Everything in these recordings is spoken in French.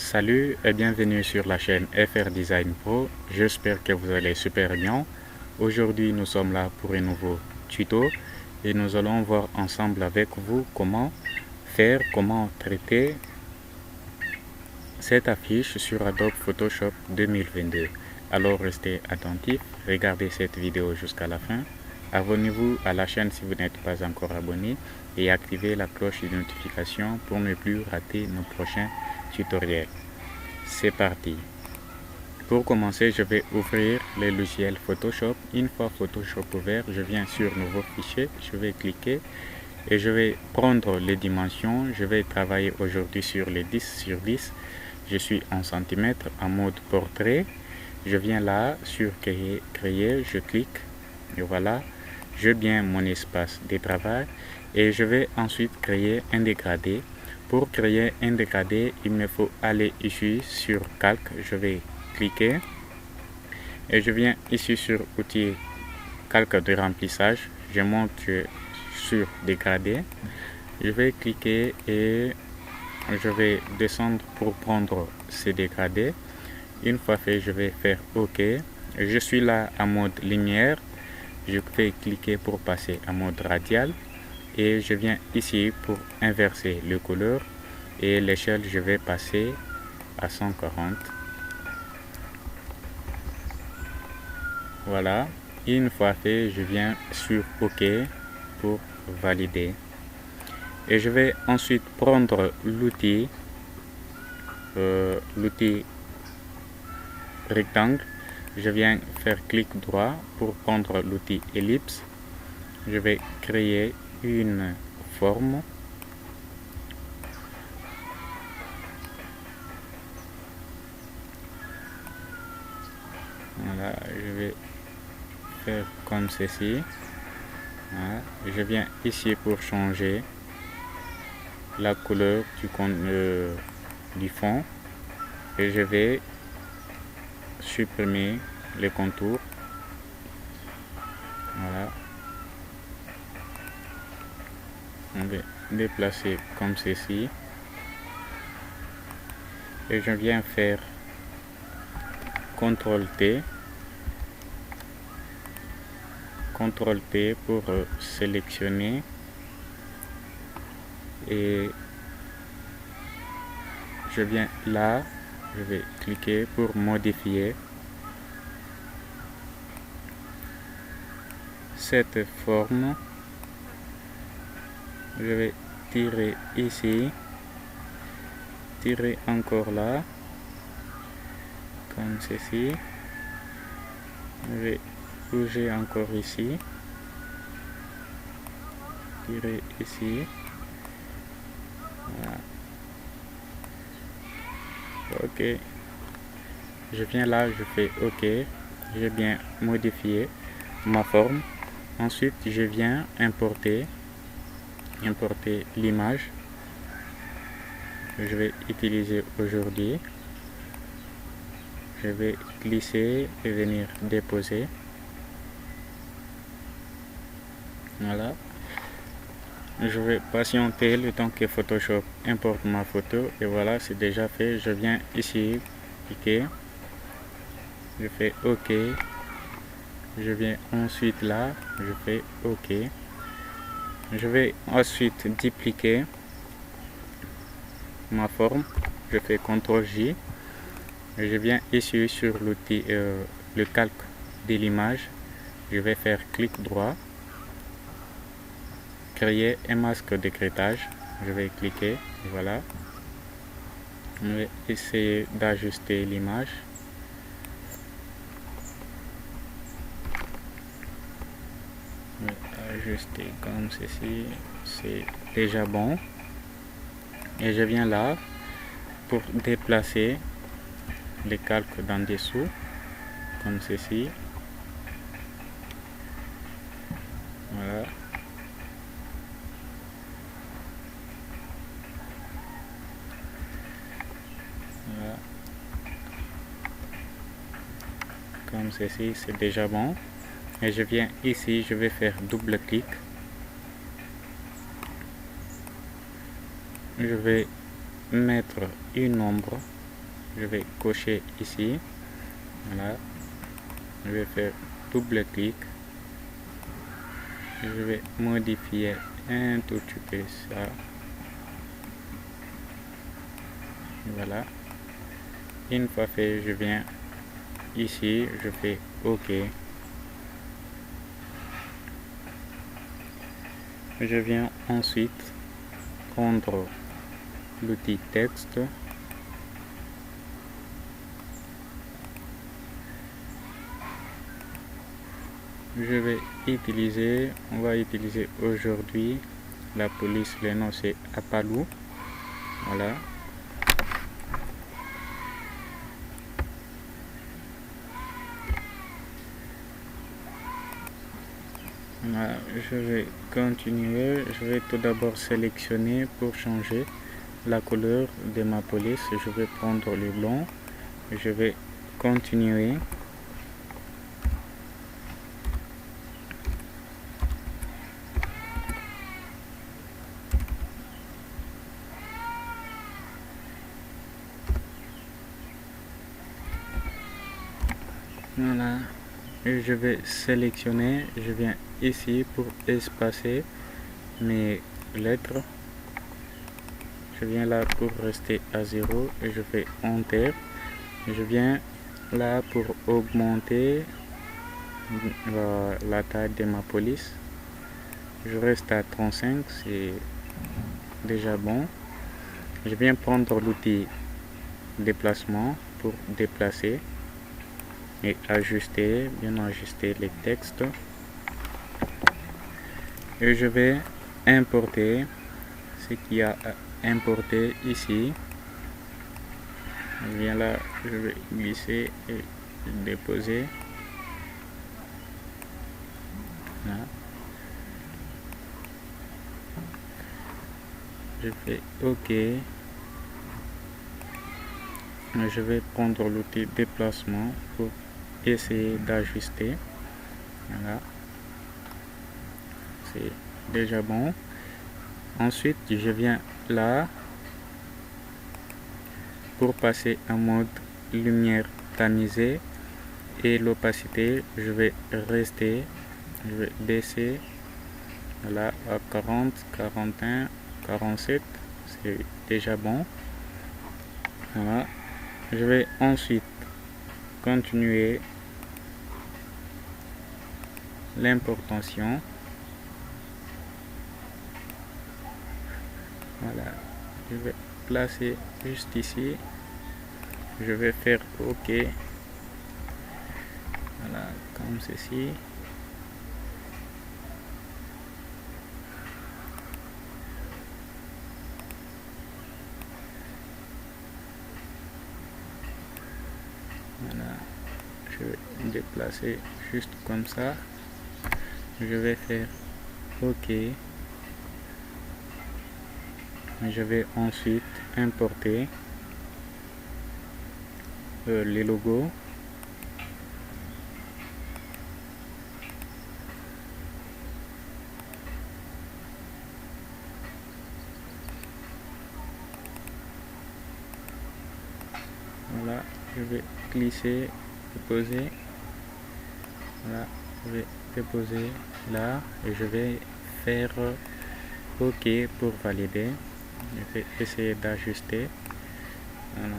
Salut et bienvenue sur la chaîne FR Design Pro. J'espère que vous allez super bien. Aujourd'hui, nous sommes là pour un nouveau tuto et nous allons voir ensemble avec vous comment traiter cette affiche sur Adobe Photoshop 2022. Alors restez attentifs, regardez cette vidéo jusqu'à la fin. Abonnez-vous à la chaîne si vous n'êtes pas encore abonné et activez la cloche de notification pour ne plus rater nos prochains tutoriels. C'est parti. Pour commencer, je vais ouvrir le logiciel Photoshop. Une fois Photoshop ouvert, je viens sur Nouveau fichier, je vais cliquer et je vais prendre les dimensions. Je vais travailler aujourd'hui sur les 10 sur 10. Je suis en centimètres en mode portrait. Je viens là sur créer, je clique et voilà, j'ai bien mon espace de travail et je vais ensuite créer un dégradé. Pour créer un dégradé, il me faut aller ici sur calque, je vais cliquer et je viens ici sur outil calque de remplissage, je monte sur dégradé, je vais cliquer et je vais descendre pour prendre ce dégradé. Une fois fait, je vais faire OK. Je suis là en mode lumière, je vais cliquer pour passer en mode radial et je viens ici pour inverser le couleur et l'échelle je vais passer à 140. Voilà, une fois fait, je viens sur OK pour valider et je vais ensuite prendre l'outil rectangle. Je viens faire clic droit pour prendre l'outil ellipse. Je vais créer une forme. Voilà, je vais faire comme ceci. Voilà. Je viens ici pour changer la couleur du fond et je vais supprimer les contours. Voilà. On va déplacer comme ceci et je viens faire CTRL T pour sélectionner et je viens là, je vais cliquer pour modifier cette forme. Je vais tirer ici, tirer encore là, comme ceci. Je vais bouger encore ici, tirer ici. Voilà. OK. Je viens là, je fais OK. J'ai bien modifié ma forme. Ensuite, je viens importer l'image. Je vais utiliser aujourd'hui. Je vais glisser et venir déposer. Voilà. Je vais patienter le temps que Photoshop importe ma photo et voilà, c'est déjà fait. Je viens ici, cliquer. Je fais OK. Je viens ensuite là, je fais OK. Je vais ensuite dupliquer ma forme. Je fais CTRL J. Je viens ici sur l'outil, le calque de l'image. Je vais faire clic droit. Créer un masque d'écrêtage. Je vais cliquer. Voilà. Je vais essayer d'ajuster l'image. Ajuster comme ceci, c'est déjà bon et je viens là pour déplacer les calques d'en dessous comme ceci. Voilà. Voilà. Comme ceci, c'est déjà bon. Et je viens ici, je vais faire double clic. Je vais mettre une ombre je vais cocher ici. Voilà, je vais faire double clic. Je vais modifier un tout petit peu ça. Voilà. Une fois fait, je viens ici, je fais OK. Je viens ensuite prendre l'outil texte. On va utiliser aujourd'hui la police, le nom c'est Apalou. Voilà. Voilà, je vais continuer. Je vais tout d'abord sélectionner pour changer la couleur de ma police. Je vais prendre le blanc. Je vais continuer. Voilà, et je vais sélectionner, je viens ici pour espacer mes lettres. Je viens là pour rester à 0 et je fais Enter. Je viens là pour augmenter la taille de ma police. Je reste à 35, c'est déjà bon. Je viens prendre l'outil déplacement pour déplacer et ajuster, bien ajuster les textes. Et je vais importer ce qu'il y a à importer ici. Je viens là, je vais glisser et déposer. Là. Je fais OK. Je vais prendre l'outil déplacement pour essayer d'ajuster. Voilà, c'est déjà bon. Ensuite, je viens là pour passer en mode lumière tamisée et l'opacité. Je vais rester, je vais baisser. Voilà, à 40, 41, 47, c'est déjà bon. Voilà, je vais ensuite continuer l'importation. Voilà, je vais placer juste ici. Je vais faire OK. Voilà, comme ceci. Voilà, je vais déplacer juste comme ça. Je vais faire OK. Je vais ensuite importer les logos. Voilà, je vais glisser, déposer. Voilà, je vais déposer là et je vais faire OK pour valider. Je vais essayer d'ajuster. Voilà.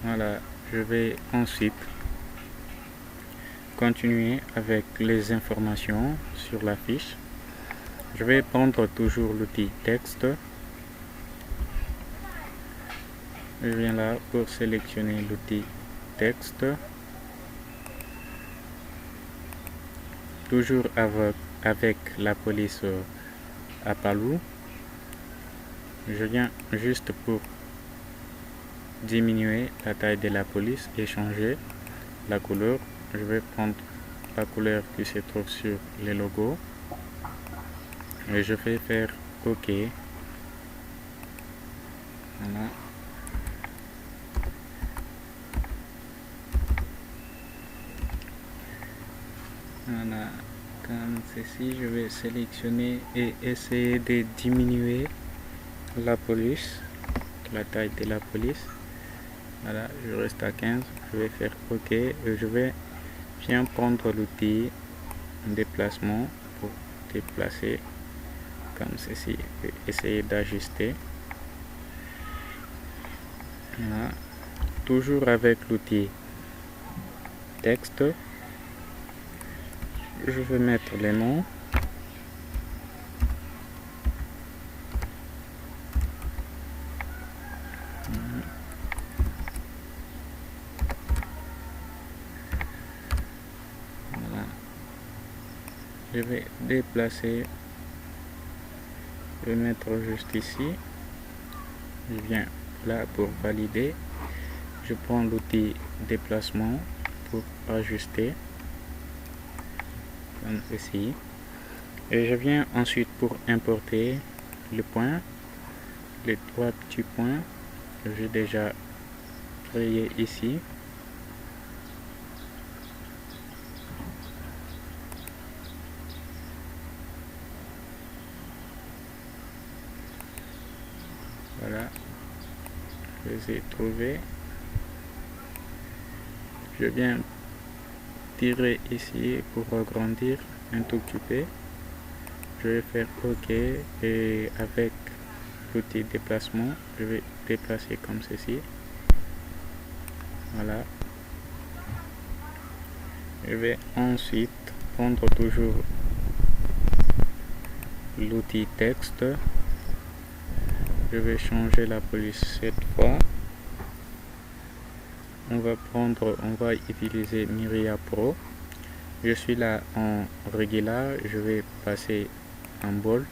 Voilà, je vais ensuite continuer avec les informations sur la fiche. Je vais prendre toujours l'outil texte. Je viens là pour sélectionner l'outil texte. Toujours avec la police Apalou. Je viens juste pour diminuer la taille de la police et changer la couleur. Je vais prendre la couleur qui se trouve sur les logos et je vais faire OK. Voilà. Voilà, comme ceci, je vais sélectionner et essayer de diminuer la police, la taille de la police. Voilà, je reste à 15, je vais faire OK et je vais bien prendre l'outil déplacement pour déplacer comme ceci et essayer d'ajuster. Voilà. Toujours avec l'outil texte, je vais mettre les noms. Voilà. Je vais déplacer, je vais mettre juste ici. Je viens là pour valider. Je prends l'outil déplacement pour ajuster comme ici et je viens ensuite pour importer le point, les 3 petits points que j'ai déjà créé ici. Voilà, je les ai trouvés. Je viens tirer ici pour agrandir un tout petit peu. Je vais faire OK et avec l'outil déplacement, je vais déplacer comme ceci. Voilà. Je vais ensuite prendre toujours l'outil texte. Je vais changer la police cette fois. On va utiliser Miria Pro. Je suis là en regular, je vais passer en bold.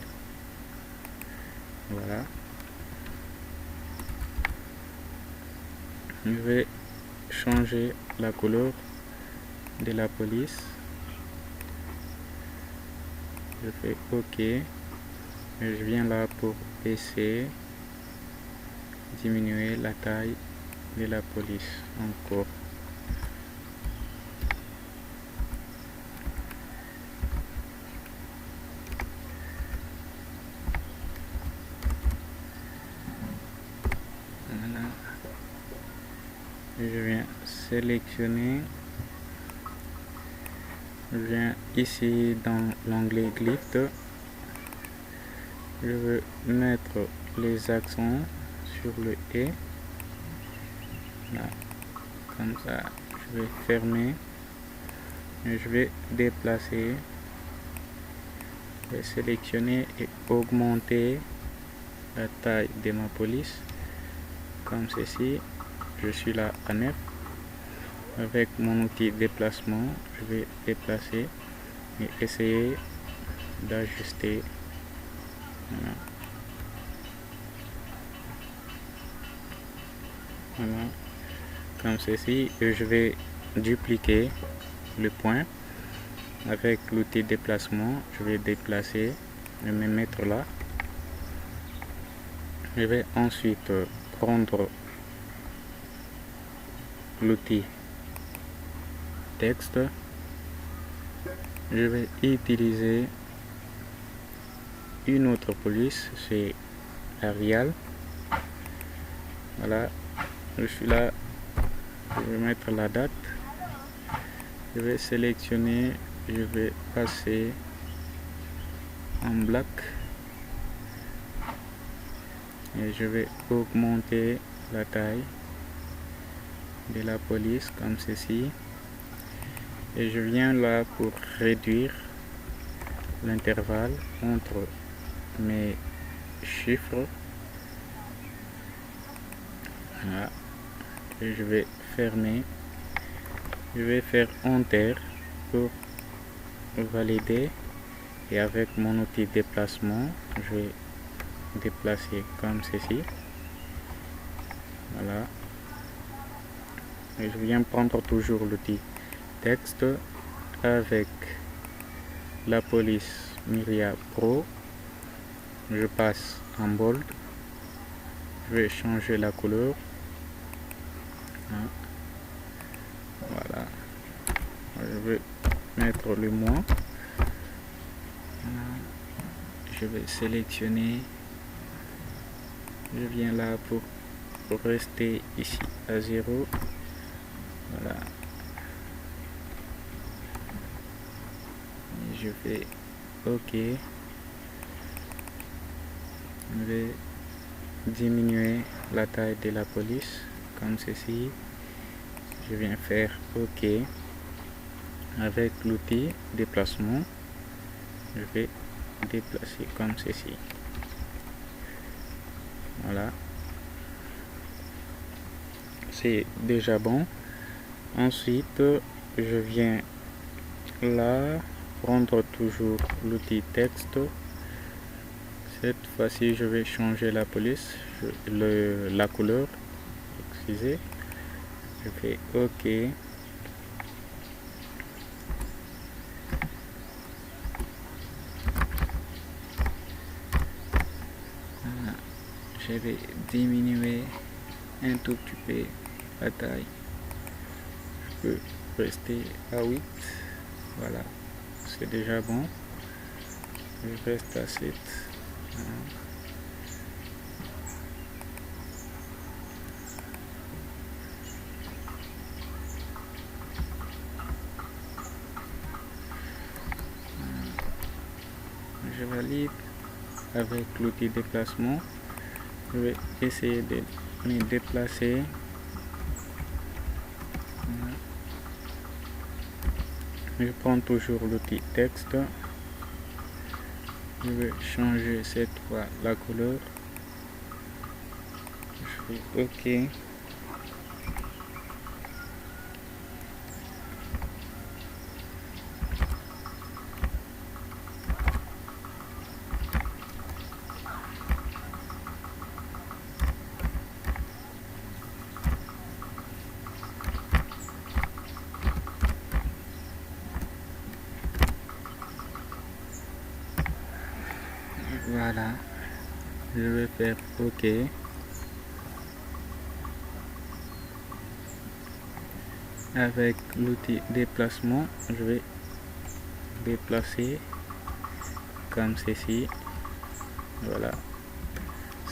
Voilà. Je vais changer la couleur de la police. Je fais OK. Et je viens là pour baisser, diminuer la taille de la police encore. Voilà. Je viens sélectionner. Je viens ici dans l'onglet glyph. Je veux mettre les accents sur le et. Là, comme ça, je vais fermer et je vais déplacer. Je vais sélectionner et augmenter la taille de ma police comme ceci. Je suis là à 9. Avec mon outil déplacement, je vais déplacer et essayer d'ajuster. Voilà. Voilà. Comme ceci, et je vais dupliquer le point. Avec l'outil déplacement, je vais déplacer et me mettre là. Je vais ensuite prendre l'outil texte. Je vais utiliser une autre police, c'est Arial. Voilà, je suis là, je vais mettre la date. Je vais sélectionner, je vais passer en black et je vais augmenter la taille de la police comme ceci et je viens là pour réduire l'intervalle entre mes chiffres. Voilà. Et je vais fermer, je vais faire Enter pour valider et avec mon outil déplacement je vais déplacer comme ceci. Voilà, et je viens prendre toujours l'outil texte avec la police Miria Pro. Je passe en bold, je vais changer la couleur. Voilà, je vais mettre le mois. Je vais sélectionner Je viens là pour rester ici à 0. Voilà. Et je fais OK. Je vais diminuer la taille de la police comme ceci. Je viens faire OK. Avec l'outil déplacement, je vais déplacer comme ceci. Voilà. C'est déjà bon. Ensuite, je viens là, prendre toujours l'outil texte. Cette fois-ci, je vais changer la police, la couleur. Excusez. Je fais OK. Voilà. Je vais diminuer un tout petit peu la taille. Je peux rester à 8. Voilà. C'est déjà bon. Je reste à 7. Voilà. Je valide avec l'outil déplacement. Je vais essayer de me déplacer. Voilà. Je prends toujours l'outil texte. Je vais changer cette fois la couleur. Je fais OK. Voilà, je vais faire OK. Avec l'outil déplacement, je vais déplacer comme ceci. Voilà,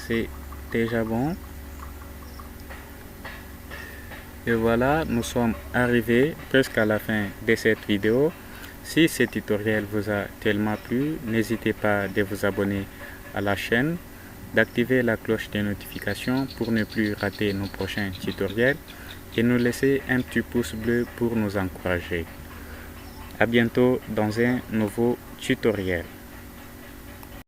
c'est déjà bon. Et voilà, nous sommes arrivés presque à la fin de cette vidéo. Si ce tutoriel vous a tellement plu, n'hésitez pas de vous abonner à la chaîne, d'activer la cloche de notification pour ne plus rater nos prochains tutoriels et nous laisser un petit pouce bleu pour nous encourager. À bientôt dans un nouveau tutoriel.